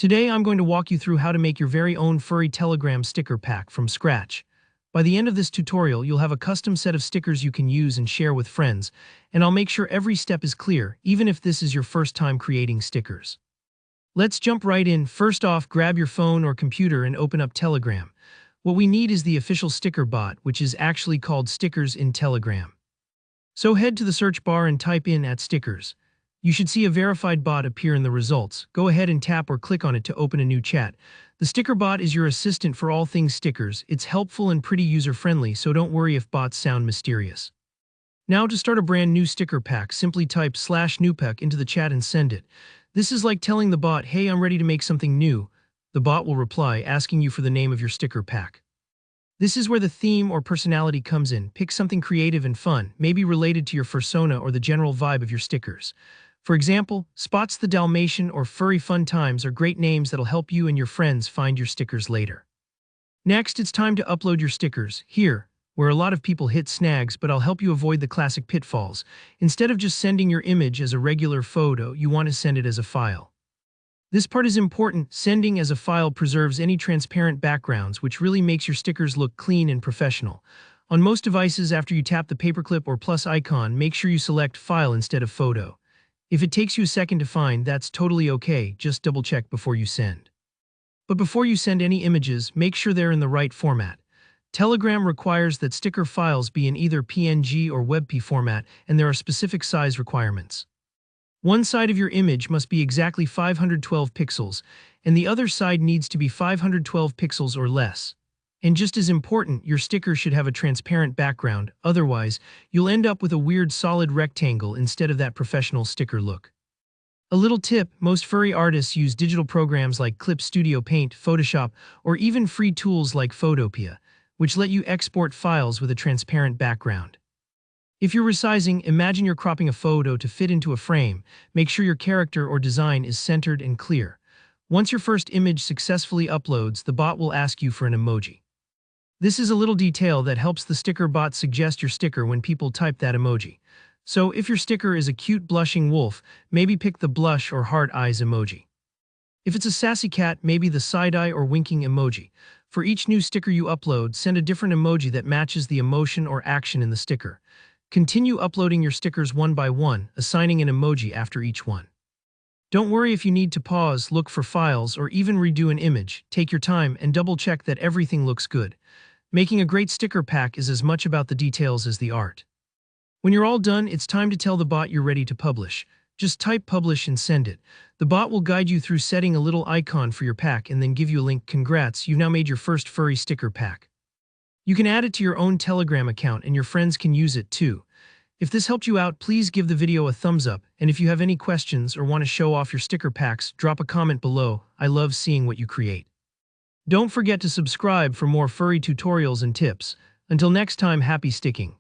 Today I'm going to walk you through how to make your very own furry Telegram sticker pack from scratch. By the end of this tutorial, you'll have a custom set of stickers you can use and share with friends, and I'll make sure every step is clear, even if this is your first time creating stickers. Let's jump right in. First off, grab your phone or computer and open up Telegram. What we need is the official sticker bot, which is actually called Stickers in Telegram. So head to the search bar and type in @stickers. You should see a verified bot appear in the results. Go ahead and tap or click on it to open a new chat. The sticker bot is your assistant for all things stickers. It's helpful and pretty user-friendly, so don't worry if bots sound mysterious. Now to start a brand new sticker pack, simply type /newpack into the chat and send it. This is like telling the bot, hey, I'm ready to make something new. The bot will reply, asking you for the name of your sticker pack. This is where the theme or personality comes in. Pick something creative and fun, maybe related to your persona or the general vibe of your stickers. For example, Spots the Dalmatian or Furry Fun Times are great names that'll help you and your friends find your stickers later. Next, it's time to upload your stickers. Here, where a lot of people hit snags, but I'll help you avoid the classic pitfalls. Instead of just sending your image as a regular photo, you want to send it as a file. This part is important. Sending as a file preserves any transparent backgrounds, which really makes your stickers look clean and professional. On most devices, after you tap the paperclip or plus icon, make sure you select File instead of Photo. If it takes you a second to find, that's totally okay, just double check before you send. But before you send any images, make sure they're in the right format. Telegram requires that sticker files be in either PNG or WebP format, and there are specific size requirements. One side of your image must be exactly 512 pixels, and the other side needs to be 512 pixels or less. And just as important, your sticker should have a transparent background, otherwise, you'll end up with a weird solid rectangle instead of that professional sticker look. A little tip, most furry artists use digital programs like Clip Studio Paint, Photoshop, or even free tools like Photopea, which let you export files with a transparent background. If you're resizing, imagine you're cropping a photo to fit into a frame. Make sure your character or design is centered and clear. Once your first image successfully uploads, the bot will ask you for an emoji. This is a little detail that helps the sticker bot suggest your sticker when people type that emoji. So if your sticker is a cute blushing wolf, maybe pick the blush or heart eyes emoji. If it's a sassy cat, maybe the side-eye or winking emoji. For each new sticker you upload, send a different emoji that matches the emotion or action in the sticker. Continue uploading your stickers one by one, assigning an emoji after each one. Don't worry if you need to pause, look for files, or even redo an image. Take your time and double-check that everything looks good. Making a great sticker pack is as much about the details as the art. When you're all done, it's time to tell the bot you're ready to publish. Just type publish and send it. The bot will guide you through setting a little icon for your pack and then give you a link. Congrats, you've now made your first furry sticker pack. You can add it to your own Telegram account and your friends can use it too. If this helped you out, please give the video a thumbs up, and if you have any questions or want to show off your sticker packs, drop a comment below. I love seeing what you create. Don't forget to subscribe for more furry tutorials and tips. Until next time, happy sticking.